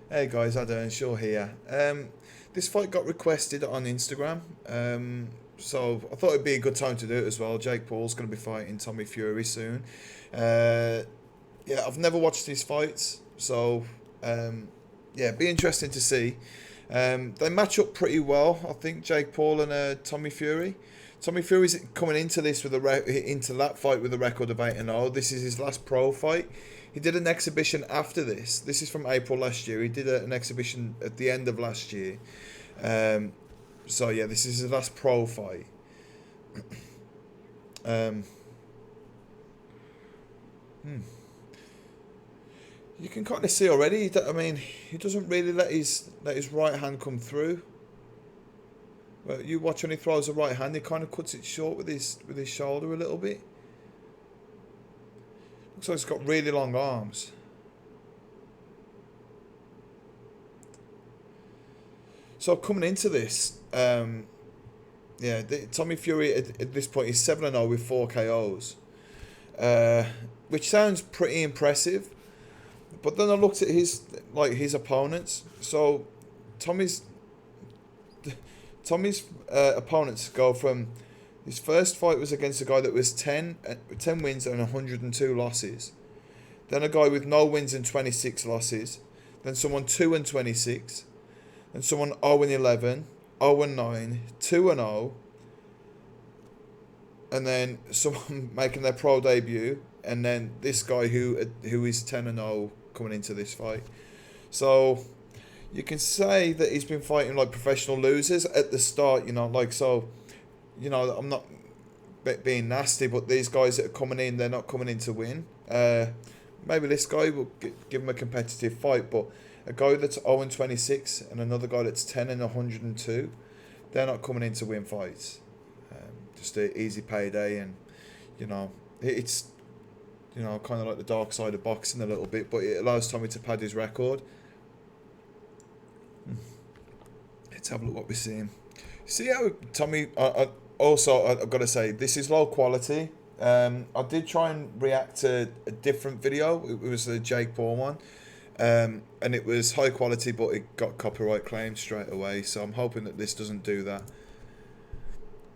Hey guys, how doing? Sure here. This fight got requested on Instagram, so I thought it'd be a good time to do it as well. Jake Paul's going to be fighting Tommy Fury soon. Uh, yeah, I've never watched these fights, so yeah, be interesting to see. They match up pretty well, I think. Jake Paul and Tommy Fury. Tommy Fury's coming into this with into that fight with a record of 8-0. This is his last pro fight. He did an exhibition after this. This is from April last year. He did an exhibition at the end of last year. Um, so yeah, this is his last pro fight. Um, hmm. You can kind of see already. I mean, he doesn't really let his right hand come through. Well, you watch when he throws the right hand, he kind of cuts it short with his shoulder a little bit. Looks like he's got really long arms. So coming into this, yeah, Tommy Fury at this point is 7-0 with 4 KOs, uh, which sounds pretty impressive. But then I looked at his opponents. So Tommy's Tommy's opponents go from his first fight was against a guy that was 10 wins and 102 losses. Then a guy with no wins and 26 losses. Then someone 2 and 26. Then someone 0 and 11, 0 and 9, 2 and 0. And then someone making their pro debut. And then this guy who is 10 and 0 coming into this fight. So you can say that he's been fighting like professional losers at the start, like so. I'm not being nasty, but these guys that are coming in, they're not coming in to win. Maybe this guy will give him a competitive fight, but a guy that's 0 and 26 and another guy that's 10 and 102, they're not coming in to win fights. Just an easy payday, and it's kind of like the dark side of boxing a little bit, but it allows Tommy to pad his record. Let's have a look what we're seeing. See how Tommy. I've got to say this is low quality. I did try and react to a different video. It was the Jake Paul one, and it was high quality, but it got copyright claims straight away. So I'm hoping that this doesn't do that.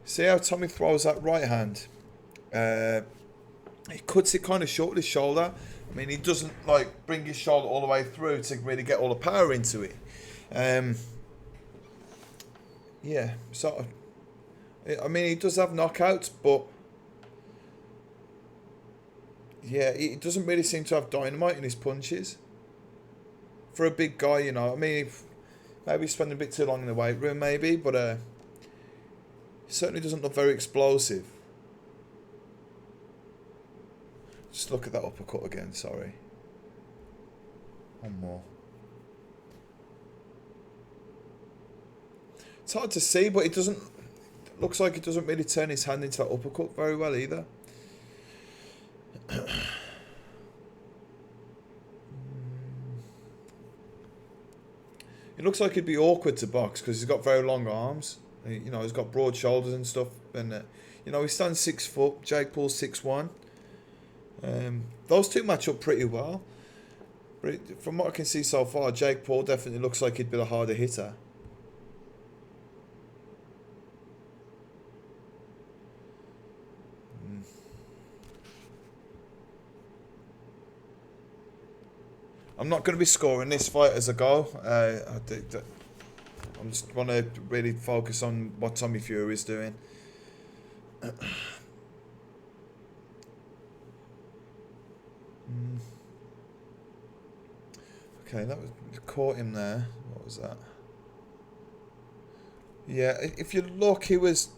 See how Tommy throws that right hand. He cuts it kind of short with his shoulder. I mean, he doesn't like bring his shoulder all the way through to really get all the power into it. Yeah, so I mean, he does have knockouts, but yeah, he doesn't really seem to have dynamite in his punches. For a big guy, I mean, maybe he's spending a bit too long in the weight room, maybe, but he certainly doesn't look very explosive. Just look at that uppercut again, sorry. One more. It's hard to see, but it doesn't. Looks like it doesn't really turn his hand into that uppercut very well either. It looks like it'd be awkward to box because he's got very long arms. He's got broad shoulders and stuff, and he stands 6 foot. Jake Paul's 6'1". Those two match up pretty well. But from what I can see so far, Jake Paul definitely looks like he'd be the harder hitter. I'm not going to be scoring this fight as I go. I just want to really focus on what Tommy Fury is doing. Okay, that was caught him there. What was that? Yeah, if you look, his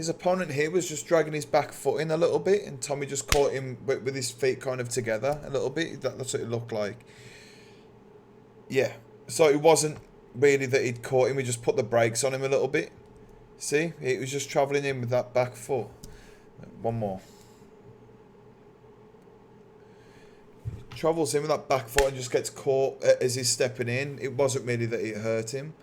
opponent here was just dragging his back foot in a little bit, and Tommy just caught him with his feet kind of together a little bit. That's what it looked like. Yeah, so it wasn't really that he'd caught him. He just put the brakes on him a little bit. See, he was just travelling in with that back foot. One more. Travels in with that back foot and just gets caught as he's stepping in. It wasn't really that it hurt him.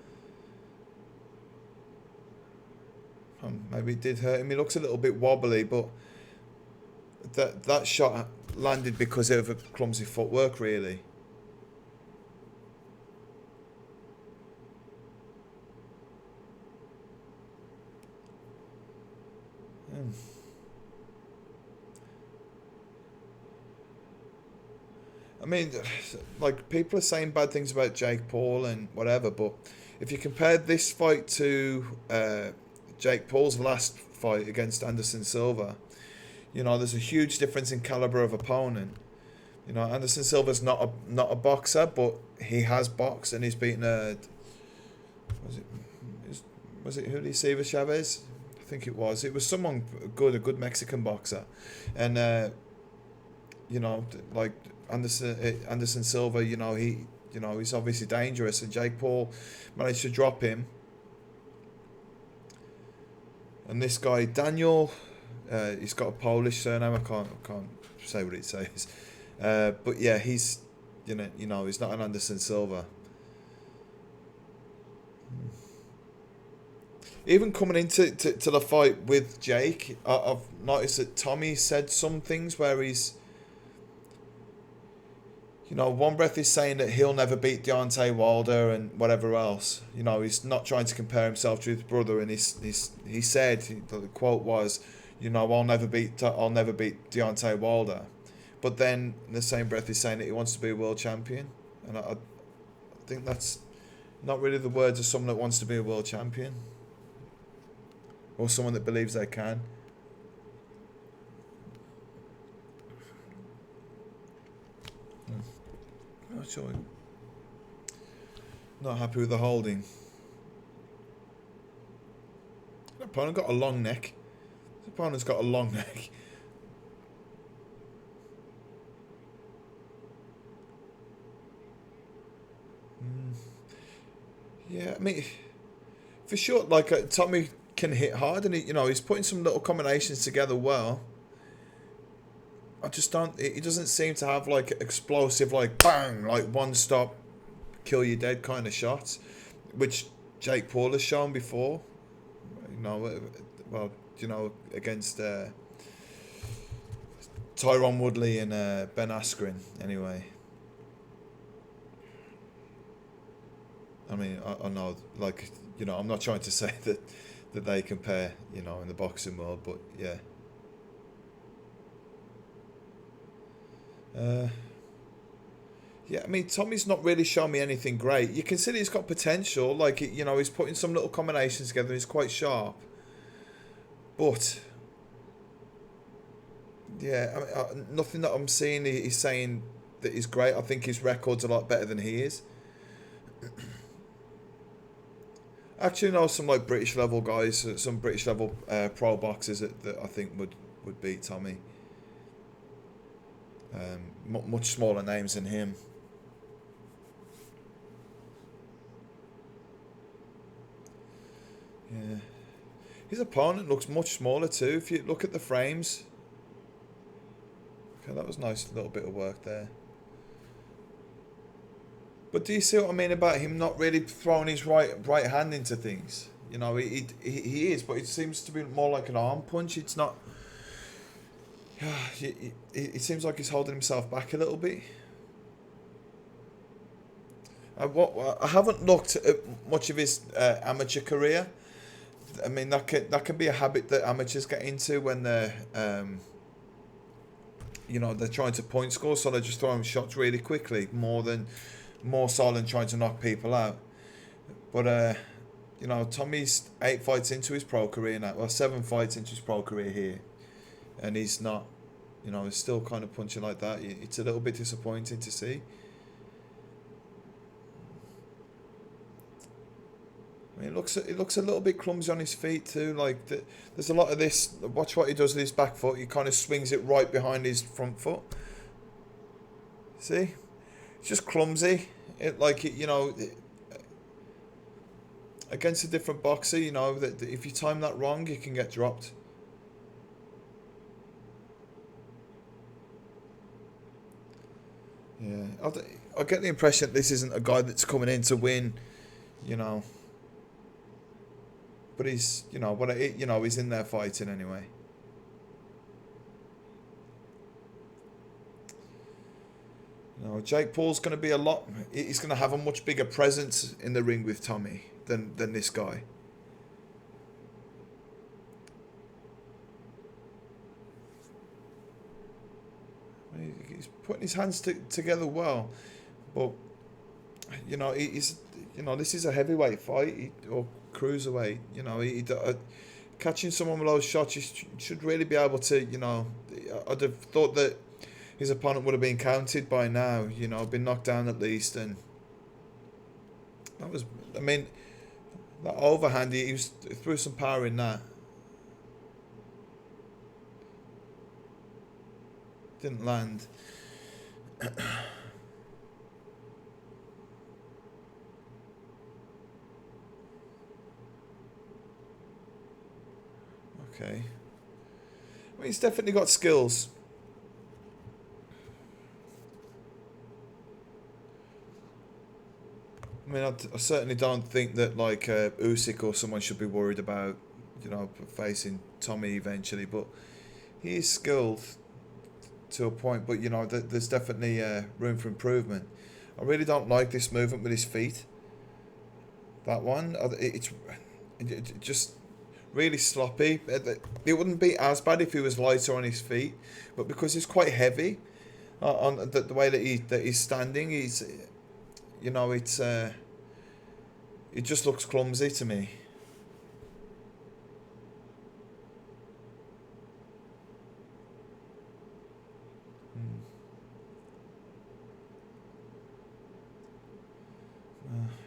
Maybe it did hurt him. He looks a little bit wobbly, but that shot landed because of a clumsy footwork, really. I mean, like, people are saying bad things about Jake Paul and whatever, but if you compare this fight to Jake Paul's last fight against Anderson Silva, you know, there's a huge difference in caliber of opponent. You know, Anderson Silva's not a boxer, but he has boxed and he's beaten a was it was it Julio Cesar Chavez? I think it was. It was someone good, a good Mexican boxer, and you know, like Anderson Silva, you know, he's obviously dangerous, and Jake Paul managed to drop him. And this guy Daniel, he's got a Polish surname. I can't say what it says, but yeah, he's he's not an Anderson Silva. Even coming into to the fight with Jake, I've noticed that Tommy said some things where he's, you know, one breath he's saying that he'll never beat Deontay Wilder and whatever else. You know, he's not trying to compare himself to his brother, and he said, the quote was, you know, I'll never beat Deontay Wilder. But then in the same breath he's saying that he wants to be a world champion, and I think that's not really the words of someone that wants to be a world champion, or someone that believes they can. Not sure. Not happy with the holding. The opponent got a long neck. The opponent's got a long neck. Yeah, I mean, for sure, like, Tommy can hit hard, and he's putting some little combinations together well. I just don't. He doesn't seem to have like explosive, like bang, like one stop, kill you dead kind of shots, which Jake Paul has shown before. You know, well, against Tyron Woodley and Ben Askren. Anyway, I mean, I know, like, I'm not trying to say that they compare, in the boxing world, but yeah. Yeah, I mean, Tommy's not really shown me anything great. You can see that he's got potential. Like, he's putting some little combinations together. He's quite sharp. But, yeah, I mean, nothing that I'm seeing he's saying that he's great. I think his record's a lot better than he is. Actually, no, some like British level guys, some British level pro boxers that I think would beat Tommy. Much smaller names than him. Yeah, his opponent looks much smaller too. If you look at the frames, okay, that was nice, little bit of work there. But do you see what I mean about him not really throwing his right hand into things? He is, but it seems to be more like an arm punch. It's not. It seems like he's holding himself back a little bit. I haven't looked at much of his amateur career. I mean, that can be a habit that amateurs get into when they're they're trying to point score, so they're just throwing shots really quickly, more so than trying to knock people out. But Tommy's 8 fights into his pro career now. Well, 7 fights into his pro career here, and he's not, he's still kind of punching like that. It's a little bit disappointing to see. I mean, it looks a little bit clumsy on his feet too. Like, there's a lot of this. Watch what he does with his back foot. He kind of swings it right behind his front foot. See, it's just clumsy. Against a different boxer, that if you time that wrong, you can get dropped. Yeah, I get the impression that this isn't a guy that's coming in to win, But he's, he's in there fighting anyway. Jake Paul's going to be he's going to have a much bigger presence in the ring with Tommy than this guy. He's putting his hands together well, but he's this is a heavyweight fight or cruiserweight. Catching someone with those shots, you should really be able to. I'd have thought that his opponent would have been counted by now. Been knocked down at least, and that was. I mean, that overhand, he was threw some power in that. Didn't land. Okay. I mean, he's definitely got skills. I mean, I certainly don't think that like Usyk or someone should be worried about, facing Tommy eventually. But he is skilled to a point. But there's definitely room for improvement. I really don't like this movement with his feet. That one, it just really sloppy. It wouldn't be as bad if he was lighter on his feet, but because he's quite heavy on the way that he's standing, it just looks clumsy to me.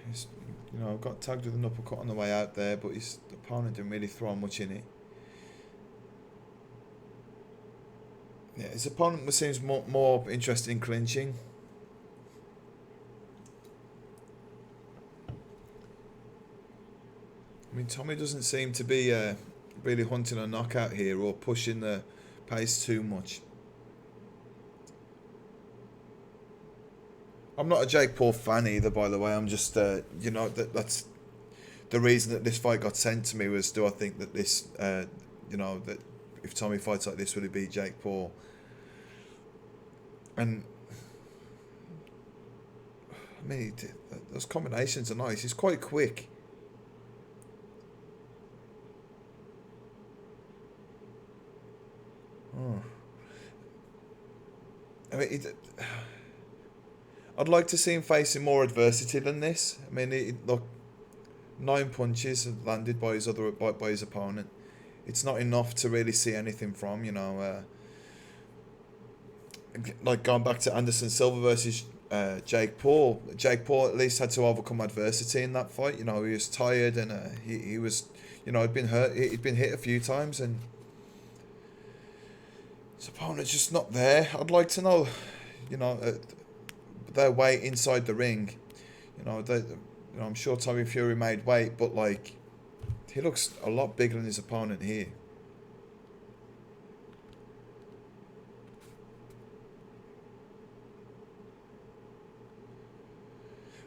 He's, got tagged with an uppercut on the way out there, but his opponent didn't really throw much in it. Yeah, his opponent seems more interested in clinching. I mean, Tommy doesn't seem to be really hunting a knockout here or pushing the pace too much. I'm not a Jake Paul fan either, by the way. I'm just, that's the reason that this fight got sent to me was, do I think that this, that if Tommy fights like this, would it be Jake Paul? And I mean, those combinations are nice. He's quite quick. Oh. I mean, I'd like to see him facing more adversity than this. I mean, look, 9 punches landed by his opponent. It's not enough to really see anything from. Like going back to Anderson Silva versus Jake Paul. Jake Paul at least had to overcome adversity in that fight. He was tired and he was, he'd been hurt. He'd been hit a few times and his opponent's just not there. I'd like to know, their weight inside the ring. I'm sure Tommy Fury made weight, but like, he looks a lot bigger than his opponent here.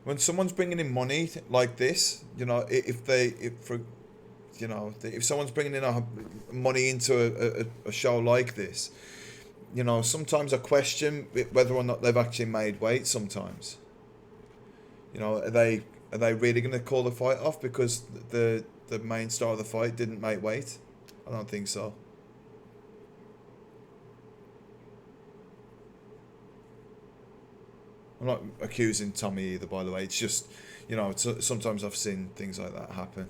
When someone's bringing in money like this, if someone's bringing in money into a show like this, sometimes I question whether or not they've actually made weight. Sometimes, are they really going to call the fight off because the main star of the fight didn't make weight? I don't think so. I'm not accusing Tommy either, by the way. It's just, sometimes I've seen things like that happen.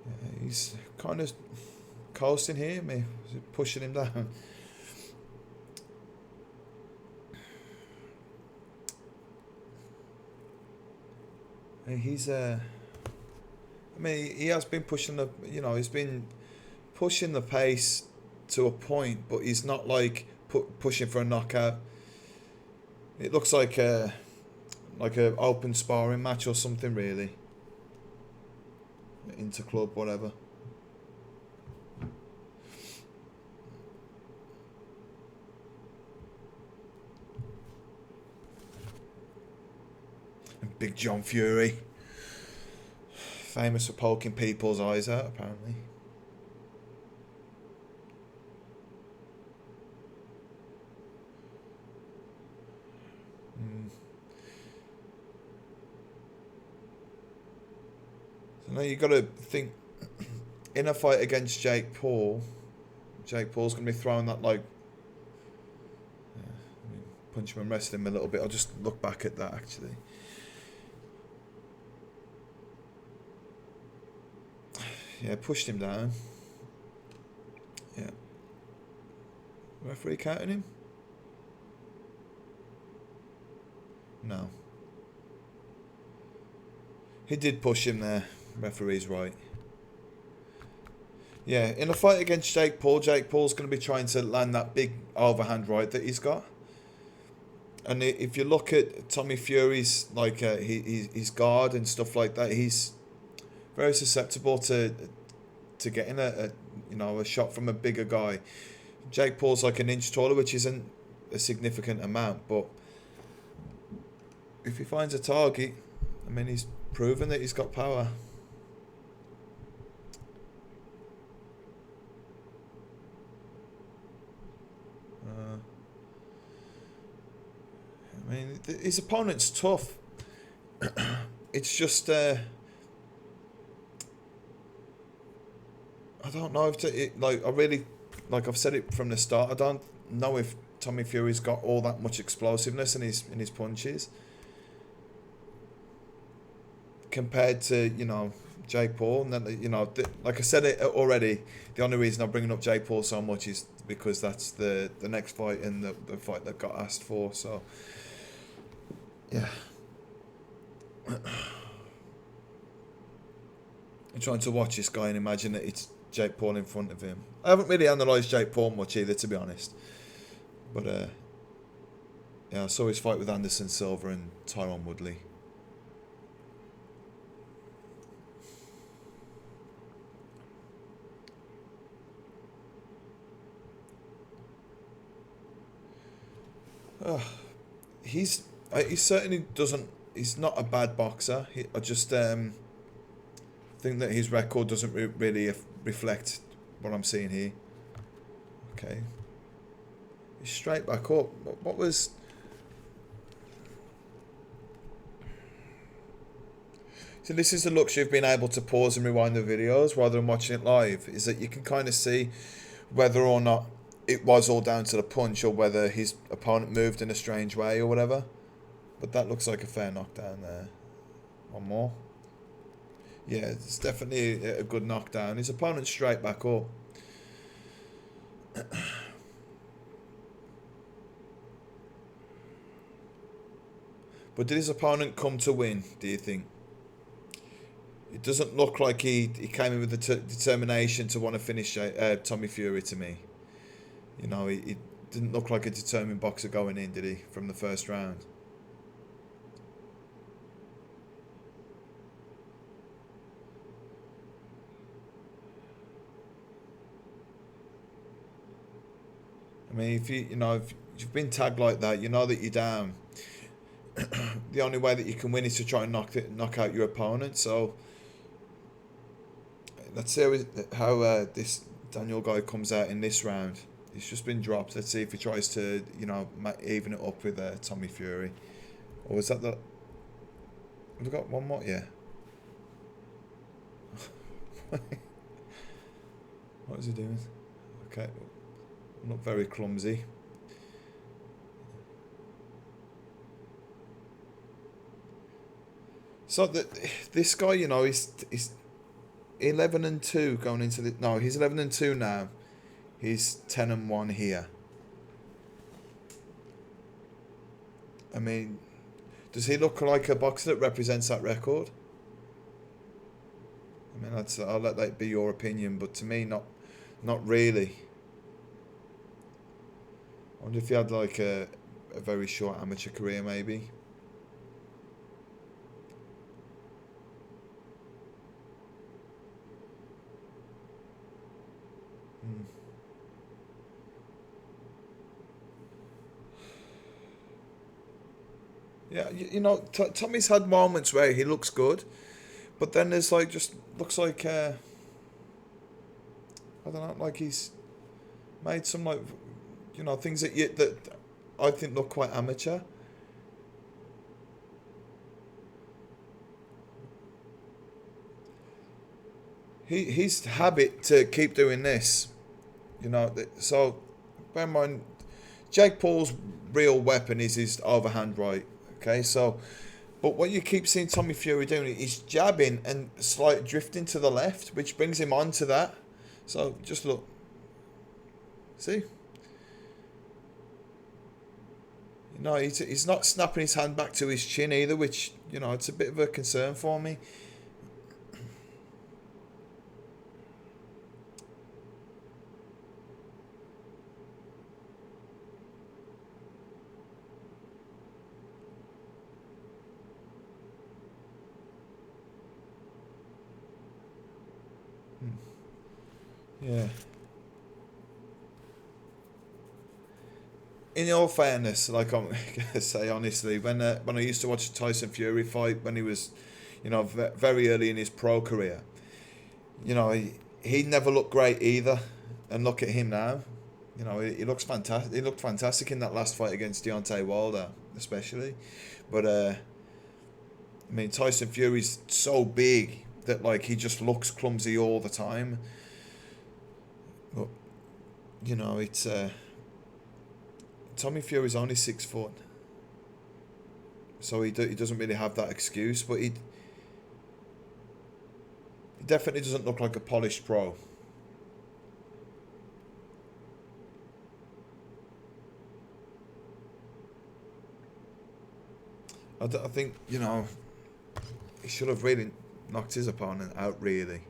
Yeah, he's kind of coasting here, pushing him down. He's he has been pushing he's been pushing the pace to a point, but he's not like pushing for a knockout. It looks like a open sparring match or something, really. Inter club, whatever. And Big John Fury, famous for poking people's eyes out, apparently. So now you got to think, in a fight against Jake Paul, Jake Paul's going to be throwing that like punch him and wrestle him a little bit. I'll just look back at that actually. Yeah, pushed him down. Yeah. Referee counting him? No. He did push him there. Referee's right. Yeah, in a fight against Jake Paul's going to be trying to land that big overhand right that he's got. And if you look at Tommy Fury's like his guard and stuff like that, he's very susceptible to getting a shot from a bigger guy. Jake Paul's like an inch taller, which isn't a significant amount, but if he finds a target, I mean, he's proven that he's got power. I mean, his opponent's tough. It's just I don't know if I really, like I've said it from the start, I don't know if Tommy Fury's got all that much explosiveness in his punches compared to Jake Paul. And then like I said it already, the only reason I'm bringing up Jake Paul so much is because that's the next fight and the fight that got asked for. So yeah. I'm trying to watch this guy and imagine that it's Jake Paul in front of him. I haven't really analysed Jake Paul much either, to be honest. But yeah, I saw his fight with Anderson Silva and Tyron Woodley. He certainly doesn't. He's not a bad boxer. I just think that his record doesn't really reflect what I'm seeing here. Okay, he's straight back up. What was? So this is the luxury of being able to pause and rewind the videos rather than watching it live. Is that you can kind of see whether or not it was all down to the punch or whether his opponent moved in a strange way or whatever. But that looks like a fair knockdown there. One more. Yeah, it's definitely a good knockdown. His opponent's straight back up. But did his opponent come to win, do you think? It doesn't look like he came in with the determination to want to finish Tommy Fury to me. He didn't look like a determined boxer going in, did he, from the first round? I mean, if you've been tagged like that, you know that you're down. The only way that you can win is to try and knock out your opponent. So let's see how this Daniel guy comes out in this round. He's just been dropped. Let's see if he tries to even it up with Tommy Fury. Or is that the? We've got one more, yeah. What is he doing? Okay. Not very clumsy. So this guy, he's 11-2 going into the. No, he's 11-2 now. He's 10-1 here. I mean, does he look like a boxer that represents that record? I mean, I'll let that be your opinion, but to me, not really. I wonder if he had like a very short amateur career, maybe. Yeah, Tommy's had moments where he looks good, but then there's looks like I don't know, like he's made some things that I think look quite amateur. His habit to keep doing this You know, so bear in mind, Jake Paul's real weapon is his overhand right. Okay, so but what you keep seeing Tommy Fury doing is jabbing and slight drifting to the left, which brings him onto that. So just look, see. No, he's not snapping his hand back to his chin either, which, you know, it's a bit of a concern for me. Yeah. In all fairness, like I'm gonna say honestly, when I used to watch Tyson Fury fight when he was, you know, very early in his pro career, you know, he never looked great either, and look at him now. You know, he looks fantastic. He looked fantastic in that last fight against Deontay Wilder, especially. But I mean, Tyson Fury's so big that like he just looks clumsy all the time. But you know, it's Tommy Fury's only 6 foot, so he doesn't really have that excuse. But he definitely doesn't look like a polished pro. I think, you know, he should have really knocked his opponent out really,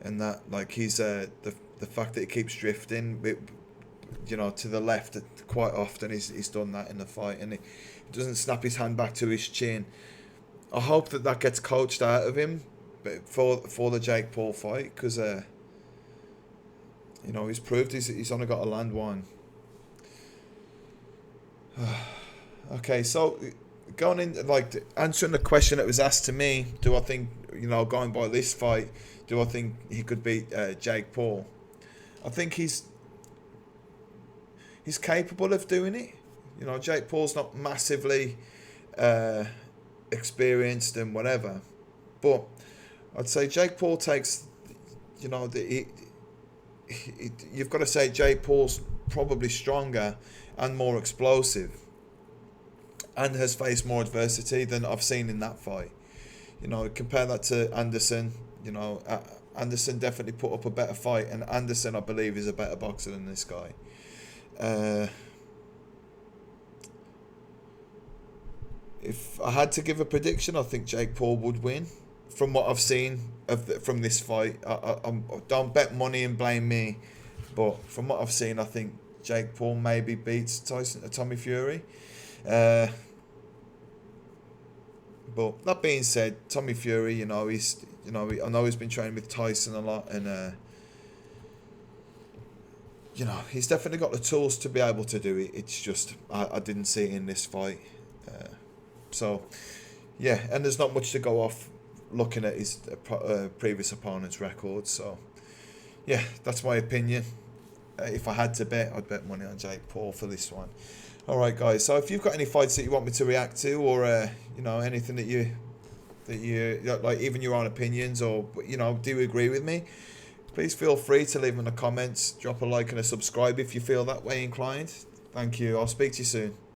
and that like he's the fact that he keeps drifting, you know, to the left quite often. He's done that in the fight, and he doesn't snap his hand back to his chin. I hope that gets coached out of him, but for the Jake Paul fight, because you know, he's proved he's only got to land one. Okay, so going in, like answering the question that was asked to me, do I think, you know, going by this fight, do I think he could beat Jake Paul? I think he's capable of doing it. You know, Jake Paul's not massively experienced and whatever, but I'd say Jake Paul takes, you know, you've got to say Jake Paul's probably stronger and more explosive, and has faced more adversity than I've seen in that fight. You know, compare that to Anderson. You know, Anderson definitely put up a better fight, and Anderson, I believe, is a better boxer than this guy. If I had to give a prediction, I think Jake Paul would win. From what I've seen from this fight, I don't bet money and blame me, but from what I've seen, I think Jake Paul maybe beats Tommy Fury. But that being said, Tommy Fury, you know, I know he's been training with Tyson a lot, and you know, he's definitely got the tools to be able to do it. It's just I didn't see it in this fight. So yeah, and there's not much to go off looking at his previous opponent's record. So yeah, that's my opinion. If I had to bet, I'd bet money on Jake Paul for this one. All right, guys. So if you've got any fights that you want me to react to, or you know, anything that you like, even your own opinions, or you know, do you agree with me? Please feel free to leave them in the comments. Drop a like and a subscribe if you feel that way inclined. Thank you. I'll speak to you soon.